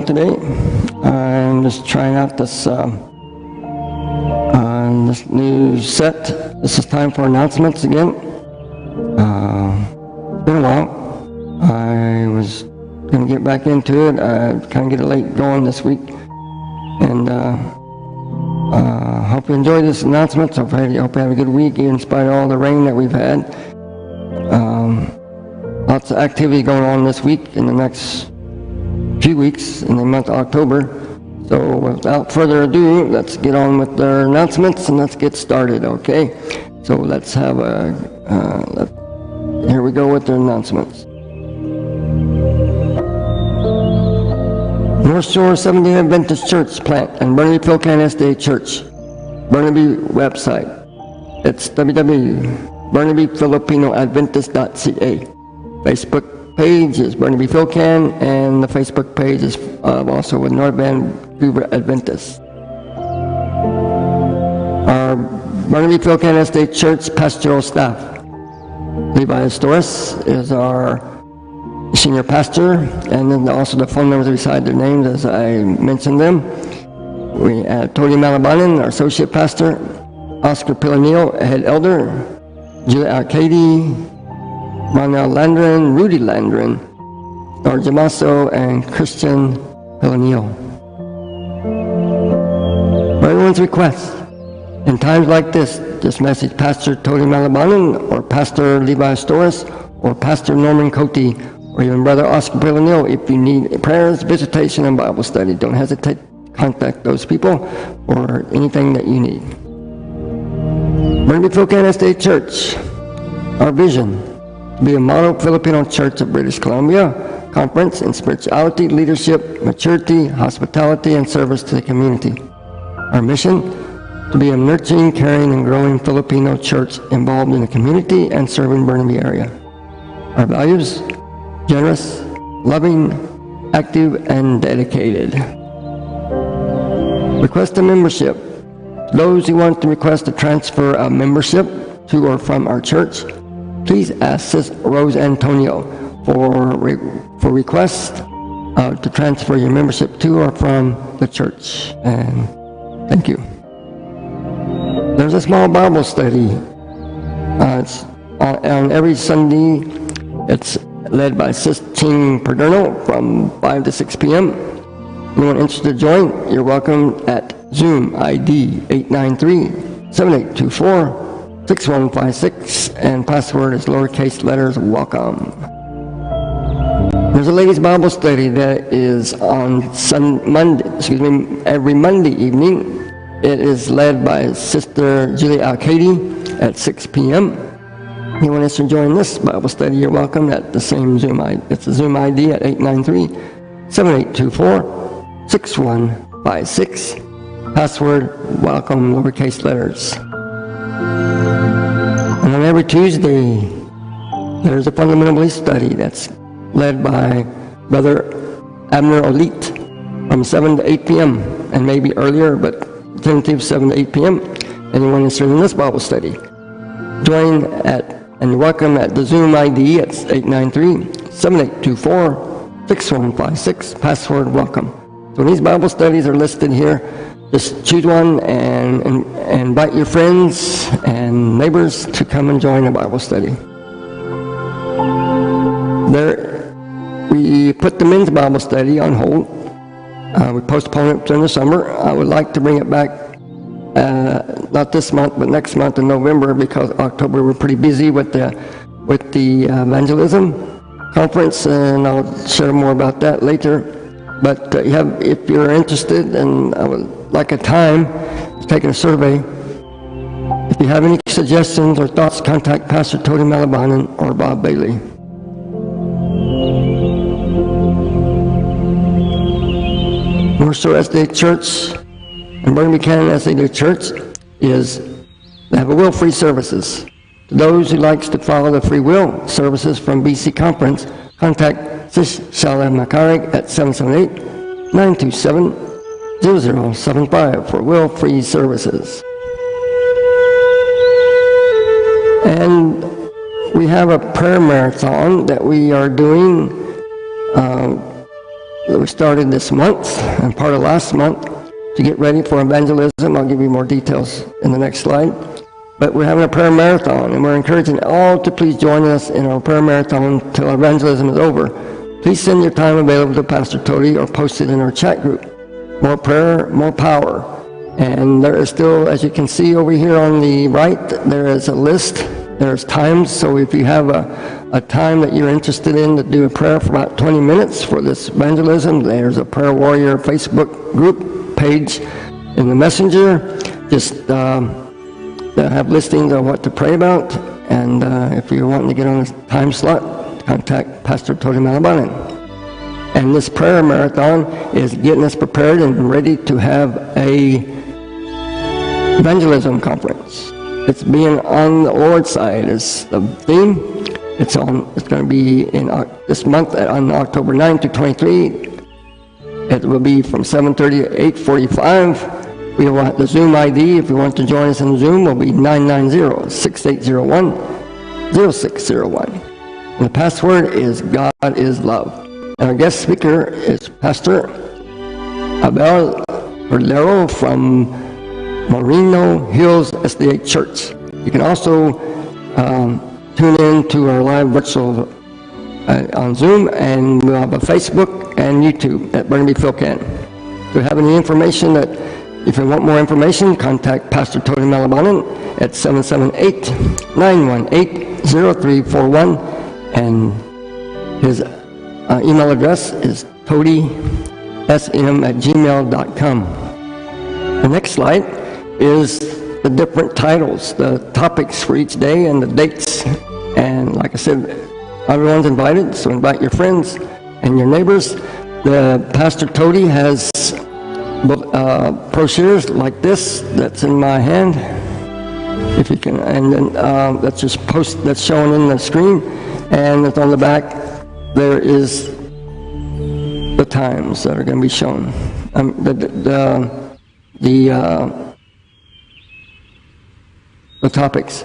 channel today. I'm just trying out this this new set. This is time for announcements again. It's been a while. I was going to get back into it. I kind of get late going this week, and hope you enjoy this announcement. Hope you have a good week in spite of all the rain that we've had. Lots of activity going on this week in the next few weeks in the month of October. So without further ado, let's get on with our announcements and let's get started, okay? So let's have here we go with the announcements. North Shore Seventh-day Adventist Church plant and Burnaby Fil-Can SDA Church. Burnaby website. It's www.burnabyfilipinoadventist.ca. Facebook page is Burnaby Fil-Can, and the Facebook page is also with North Vancouver Adventists. Our Burnaby Fil-Can SDA Church pastoral staff. Levi Storis is our senior pastor, and then also the phone numbers beside their names as I mentioned them. We have Tony Malabanan, our associate pastor, Oscar Pilanio, head elder, Julia Arcady, Manuel Landrin, Rudy Landrin, Nor Jamaso, and Christian Pilanio. For everyone's request, in times like this, just message Pastor Tony Malabanan or Pastor Levi Storis or Pastor Norman Cote or even Brother Oscar Pilanio if you need prayers, visitation, and Bible study. Don't hesitate to contact those people or anything that you need. Burnaby Fil-Can SDA Church, our vision, to be a model Filipino church of British Columbia, conference in spirituality, leadership, maturity, hospitality, and service to the community. Our mission, to be a nurturing, caring, and growing Filipino church involved in the community and serving Burnaby area. Our values, generous, loving, active, and dedicated. Request a membership. Those who want to request a transfer of membership to or from our church, please ask Sis Rose Antonio for request to transfer your membership to or from the church. And thank you. There's a small Bible study. It's on every Sunday. It's led by Sis Ching Perderno from 5 to 6 p.m. Anyone interested to join, you're welcome at Zoom ID 893-7824-6156, and password is lowercase letters welcome. There's a ladies' Bible study that is on every Monday evening. It is led by Sister Julia Arcady at 6 p.m. Anyone wants to join this Bible study, you're welcome at the same Zoom ID. It's the Zoom ID at 893-7824-6156. Password, welcome, lowercase letters. And on every Tuesday, there's a fundamental belief study that's led by Brother Abner Olit from 7 to 8 p.m. and maybe earlier, but tentative 7 to 8 p.m. Anyone interested in this Bible study, join at and welcome at the Zoom ID. It's 893-7824-6156. Password welcome. So these Bible studies are listed here. Just choose one and invite your friends and neighbors to come and join the Bible study. We put the men's Bible study on hold. We postponed it during the summer. I would like to bring it back, not this month, but next month in November, because October we're pretty busy with the evangelism conference, and I'll share more about that later. But if you're interested, and I would like a time, taking a survey. If you have any suggestions or thoughts, contact Pastor Tony Malabanan or Bob Bailey. North Shore SDA Church and Burnaby Fil-Can SDA Church they have a will-free services. To those who likes to follow the free will services from BC Conference, contact Sis Shala Makarig at 778-927-0075 for will-free services. And we have a prayer marathon that we are doing that we started this month and part of last month to get ready for evangelism. I'll give you more details in the next slide. But we're having a prayer marathon, and we're encouraging all to please join us in our prayer marathon till evangelism is over. Please send your time available to Pastor Tody or post it in our chat group. More prayer, more power. And there is still, as you can see over here on the right, there is a list. There's times, so if you have a time that you're interested in to do a prayer for about 20 minutes for this evangelism, there's a Prayer Warrior Facebook group page in the Messenger. Just they have listings of what to pray about, and if you're wanting to get on a time slot, contact Pastor Tody Malabanan. And this prayer marathon is getting us prepared and ready to have a evangelism conference. It's being on the Lord's side is the theme. It's going to be in this month on October 9 to 23. It will be from 7:30 to 8:45. We will have the Zoom ID, if you want to join us in Zoom, will be 990-6801-0601. And the password is God is Love. And our guest speaker is Pastor Abel Cordero from Moreno Hills SDA Church. You can also tune in to our live virtual on Zoom, and we'll have a Facebook and YouTube at Burnaby Fil-Can. If you have any information if you want more information, contact Pastor Tody Malabanan at 778-918-0341, and his email address is todysm@gmail.com. The next slide is the different titles, the topics for each day, and the dates. And like I said, everyone's invited, so invite your friends and your neighbors. The Pastor Tody has brochures like this that's in my hand, if you can, and then that's just that's shown in the screen, and it's on the back. There is the times that are going to be shown, the topics.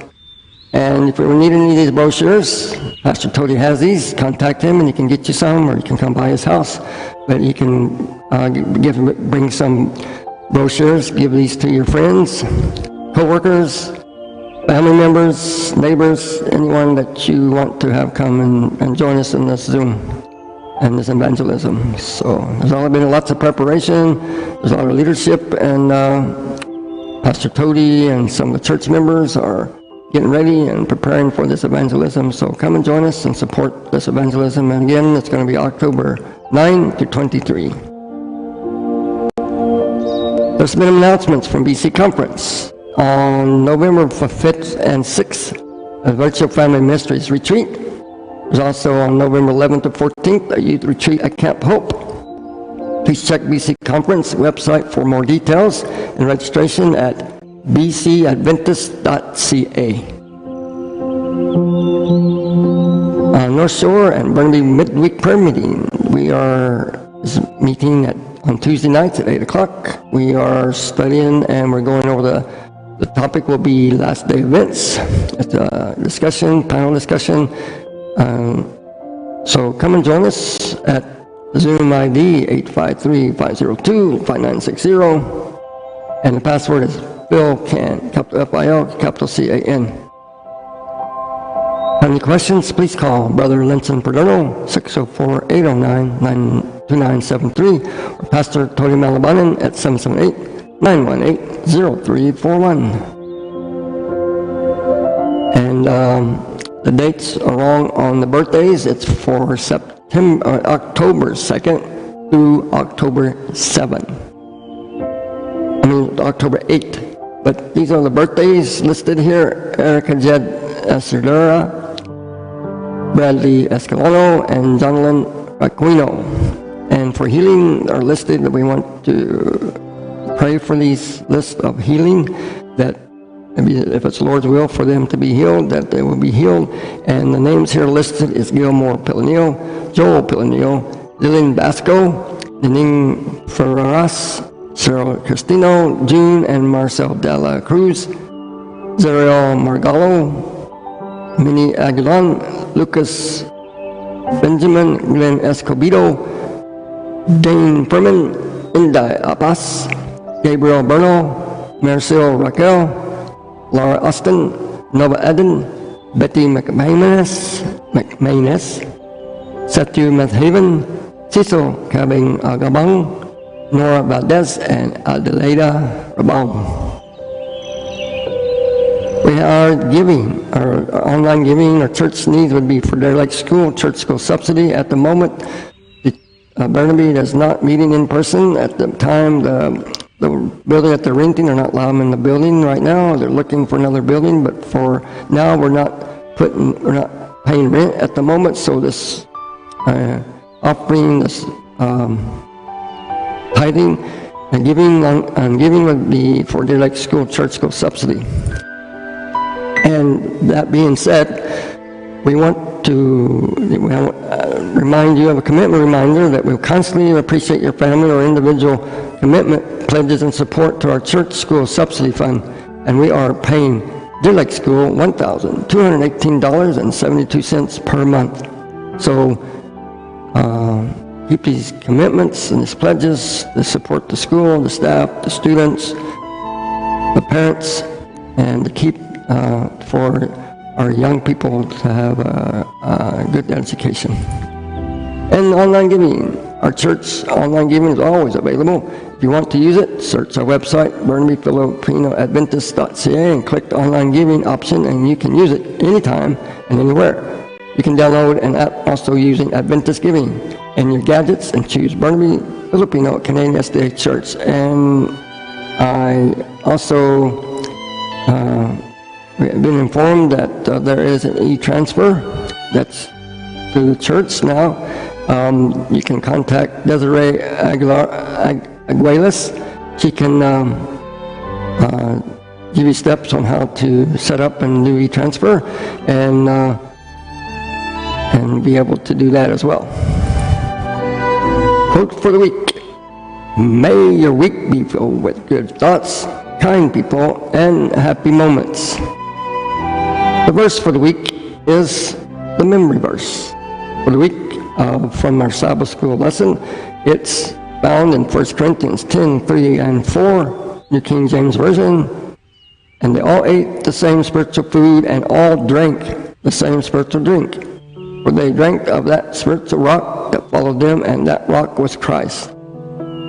And if you need any of these brochures, Pastor Tody has these. Contact him, and he can get you some, or you can come by his house. But you can bring some brochures, give these to your friends, co-workers, family members, neighbors, anyone that you want to have come and join us in this Zoom and this evangelism. So there's already been lots of preparation. There's a lot of leadership, and Pastor Tody and some of the church members are getting ready and preparing for this evangelism. So come and join us and support this evangelism. And again, it's going to be October 9 to 23. There's been announcements from BC Conference. On November 5th and 6th, a Virtual Family Ministries retreat. There's also on November 11th to 14th, a youth retreat at Camp Hope. Please check BC Conference website for more details and registration at bcadventist.ca. North Shore and Burnaby midweek prayer meeting. We are meeting on Tuesday nights at 8 o'clock. We are studying, and we're going over the topic will be last day events. It's a discussion, panel discussion. So come and join us at Zoom ID 853-502-5960, and the password is Fil-Can, capital F-I-L, capital C-A-N. Have any questions? Please call Brother Linson Perdono, 604-809-2973, or Pastor Tody Malabanan at 778-918-0341. And the dates are wrong on the birthdays. It's for October 2nd through October 7th. October 8th. But these are the birthdays listed here: Erica Jed Escudera, Bradley Escalano, and Jonathan Aquino. And for healing are listed that we want to pray for these lists of healing, that if it's the Lord's will for them to be healed, that they will be healed. And the names here listed is Gilmore Pilanio, Joel Pilanio, Lillian Basco, Dening Ferreras, Cyril Cristino, June and Marcel Dela Cruz, Zariel Margallo, Minnie Aguilan, Lucas Benjamin, Glenn Escobedo, Dane Furman, Inday Abbas, Gabriel Berno, Marcel Raquel, Laura Austin, Nova Eden, Betty McManus, Sethu Mathaven, Cecil Cabing Agabang, Nora Valdez, and Adelaida Rabong. We are giving, our online giving, our church needs would be for their like school, church school subsidy. At the moment, Burnaby is not meeting in person. At the time, the building that they're renting, they're not allowing them in the building right now. They're looking for another building, but for now, we're not paying rent at the moment. So this offering, this tithing and giving would be for their like school, church school subsidy. And that being said, we want to remind you of a commitment reminder that we'll constantly appreciate your family or individual commitment, pledges, and support to our church school subsidy fund. And we are paying Deer Lake School $1,218.72 per month. So keep these commitments and these pledges to support the school, the staff, the students, the parents, and to keep for our young people to have a good education. And online giving. Our church online giving is always available. If you want to use it, search our website, burnabyfilipinoadventist.ca, and click the online giving option, and you can use it anytime and anywhere. You can download an app also using Adventist Giving in your gadgets and choose Burnaby Filipino Canadian SDA Church. And I also we've been informed that there is an e-transfer that's to the church now. You can contact Desiree Aguilas. She can give you steps on how to set up and do e-transfer and be able to do that as well. Quote for the week. May your week be filled with good thoughts, kind people, and happy moments. The verse for the week is the memory verse for the week from our Sabbath school lesson. It's found in 1 Corinthians 10, 3 and 4, New King James Version. And they all ate the same spiritual food and all drank the same spiritual drink. For they drank of that spiritual rock that followed them, and that rock was Christ.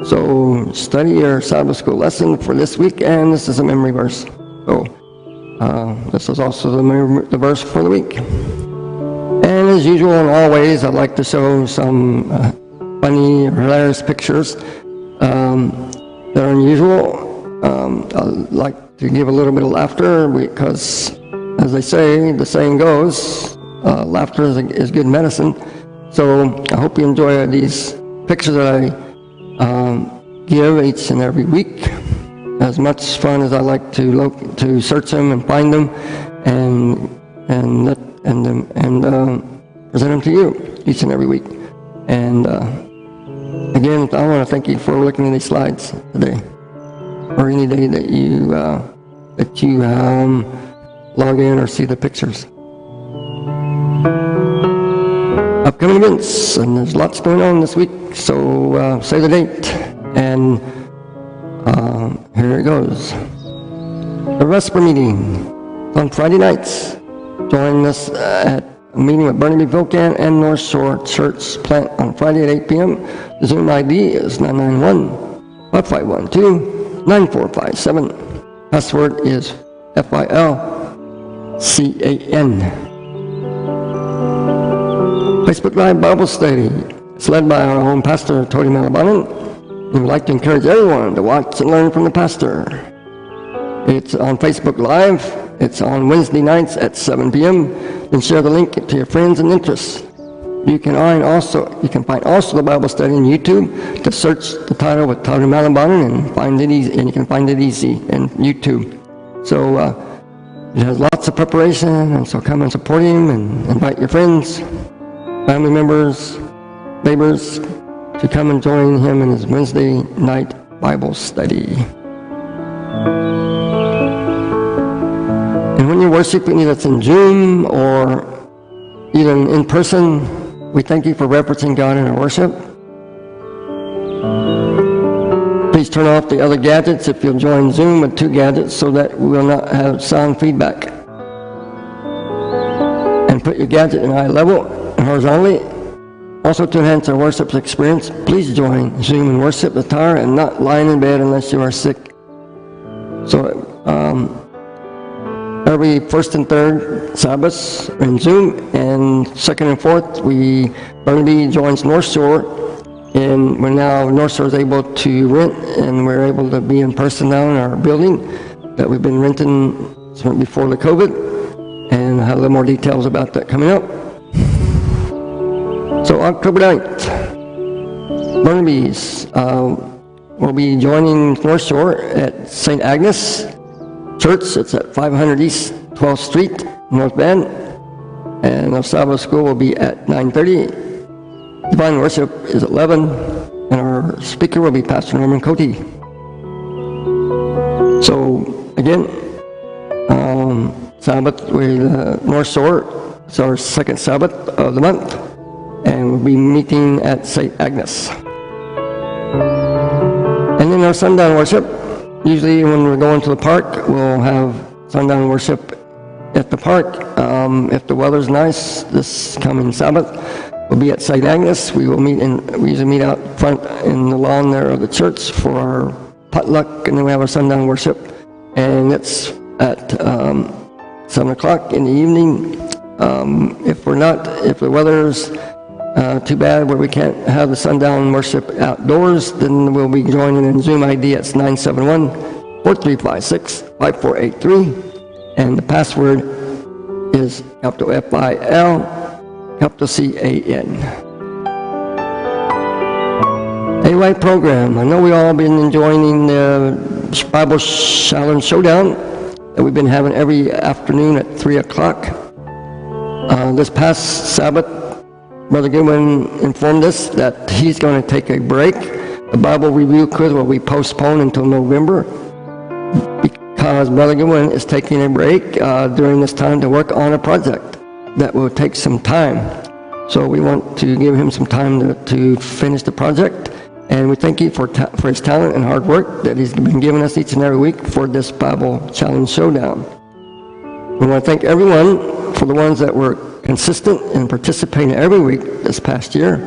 So study your Sabbath school lesson for this week, and this is a memory verse. So this is also the verse for the week. And as usual, and always, I'd like to show some funny or hilarious pictures that are unusual. I'd like to give a little bit of laughter because, as they say, the saying goes, laughter is good medicine. So I hope you enjoy these pictures that I give each and every week. As much fun as I like to search them and find them and present them to you each and every week. And again, I want to thank you for looking at these slides today, or any day that you log in or see the pictures. Upcoming events, and there's lots going on this week, so say the date, and here it goes. The Vesper meeting on Friday nights. Join us at a meeting with Burnaby Fil-Can and North Shore Church Plant on Friday at 8 p.m. The Zoom ID is 991-5512-9457. Password is FILCAN. Facebook Live Bible Study. It's led by our own pastor, Tony Malabanan. We would like to encourage everyone to watch and learn from the pastor. It's on Facebook Live. It's on Wednesday nights at 7 p.m. Then share the link to your friends and interests. You can find also the Bible study on YouTube. To search the title with Tony Malabanan and find it easy, and you can find it easy in YouTube. So it has lots of preparation, and so come and support him and invite your friends, family members, neighbors to come and join him in his Wednesday night Bible study. And when you worship, either it's in Zoom or even in person, we thank you for referencing God in our worship. Please turn off the other gadgets if you'll join Zoom with 2 gadgets so that we will not have sound feedback. And put your gadget in eye level and horizontally. Also, to enhance our worship experience, please join Zoom and worship attire and not lying in bed unless you are sick. So, every first and third Sabbaths in Zoom, and second and fourth, Burnaby joins North Shore, and North Shore is able to rent, and we're able to be in person now in our building that we've been renting before the COVID, and I'll have a little more details about that coming up. So October 9th, Burnaby's will be joining North Shore at St. Agnes Church. It's at 500 East 12th Street, North Bend, and our Sabbath school will be at 9:30. Divine worship is 11, and our speaker will be Pastor Norman Cote. So again, Sabbath with North Shore. It's our second Sabbath of the month, and we'll be meeting at St. Agnes. And then our sundown worship, usually when we're going to the park, we'll have sundown worship at the park. If the weather's nice this coming Sabbath, we'll be at St. Agnes. We usually meet out front in the lawn there of the church for our potluck, and then we have our sundown worship, and it's at 7 o'clock in the evening. If the weather's too bad where we can't have the sundown worship outdoors, then we'll be joining in Zoom ID. It's 971-4356-5483, and the password is capital FIL, capital CAN. AY program. I know we all been enjoying the Bible Challenge Showdown that we've been having every afternoon at 3 o'clock. This past Sabbath, Brother Goodwin informed us that he's going to take a break. The Bible review quiz will be postponed until November because Brother Goodwin is taking a break during this time to work on a project that will take some time. So we want to give him some time to finish the project, and we thank you for his talent and hard work that he's been giving us each and every week for this Bible Challenge Showdown. We want to thank everyone for the ones that were consistent and participating every week this past year.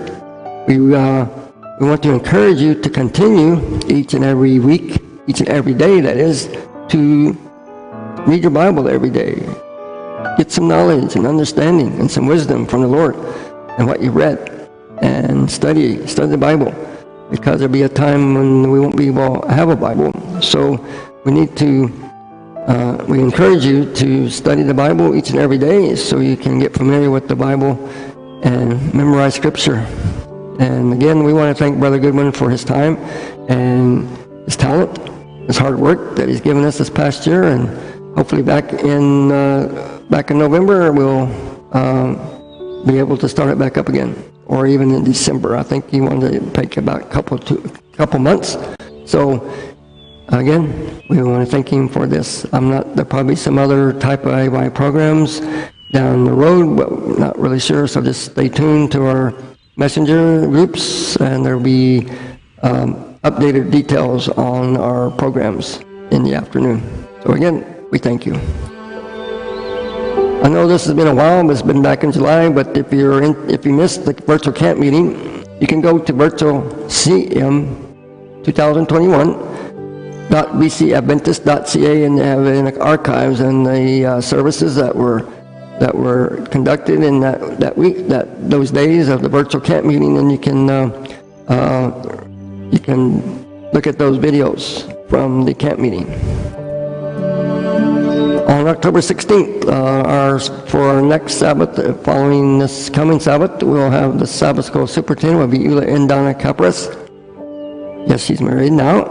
We want to encourage you to continue each and every week, each and every day, that is, to read your Bible every day. Get some knowledge and understanding and some wisdom from the Lord and what you read, and study the Bible, because there'll be a time when we won't be able to have a Bible. So we encourage you to study the Bible each and every day so you can get familiar with the Bible and memorize Scripture. And again, we want to thank Brother Goodwin for his time and his talent, his hard work that he's given us this past year, and hopefully back in November we'll be able to start it back up again, or even in December. I think he wanted to take about a couple months. So again, we want to thank him for this. There'll probably some other type of AY programs down the road, but we're not really sure, so just stay tuned to our messenger groups, and there'll be updated details on our programs in the afternoon. So again, we thank you. I know this has been a while, but it's been back in July, but if you missed the virtual camp meeting, you can go to virtualcm2021.bcadventist.ca, and they have in the archives and the services that were conducted in that week, those days of the virtual camp meeting, and you can look at those videos from the camp meeting. On October 16th, for our next Sabbath, following this coming Sabbath, we'll have the Sabbath School Superintendent will be Eula and Donna Capras. Yes, she's married now.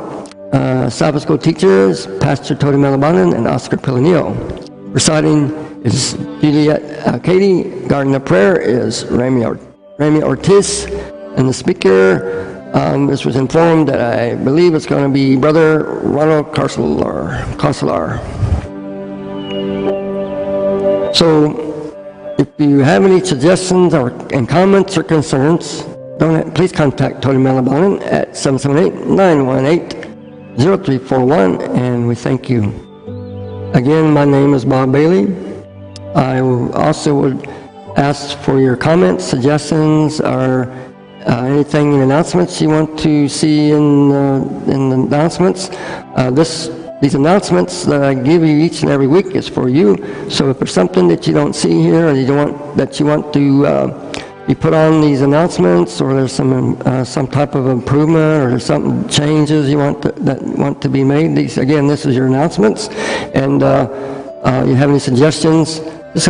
Sabbath School teachers, Pastor Tony Malabanan and Oscar Pilanillo. Reciting is Juliet Katie. Guarding the prayer is Rami Ortiz. And the speaker, this was informed that I believe it's going to be Brother Ronald Consular. So, if you have any suggestions and comments or concerns, please contact Tony Malabanan at 0341, and we thank you. Again, my name is Bob Bailey. I also would ask for your comments, suggestions, or anything in announcements you want to see in the announcements. These announcements that I give you each and every week is for you. So if there's something that you don't see here or you want to be put on these announcements, or there's some type of improvement, or there's some changes you want to be made, this is your announcements. And you have any suggestions, just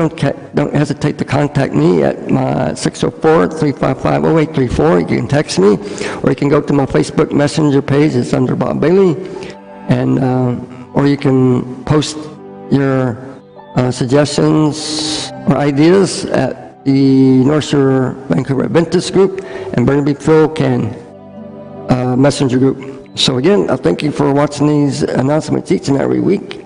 don't hesitate to contact me at my 604-355-0834. You can text me, or you can go to my Facebook Messenger page. It's under Bob Bailey, and or you can post your suggestions or ideas at the North Shore Vancouver Adventist Group and Burnaby Fil-Can Messenger Group. So again, I thank you for watching these announcements each and every week.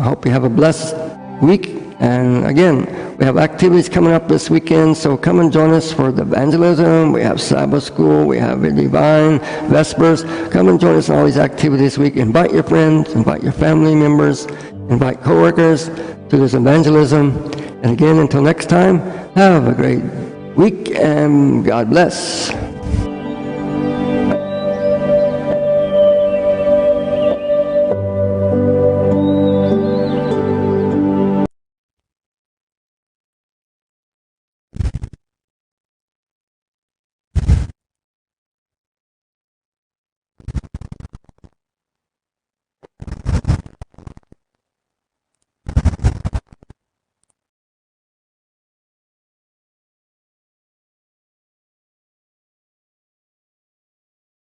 Hope you have a blessed week. And again, we have activities coming up this weekend, so come and join us for the evangelism. We have Sabbath school, we have Divine, Vespers. Come and join us in all these activities this week. Invite your friends, invite your family members, invite coworkers to this evangelism. And again, until next time, have a great week and God bless.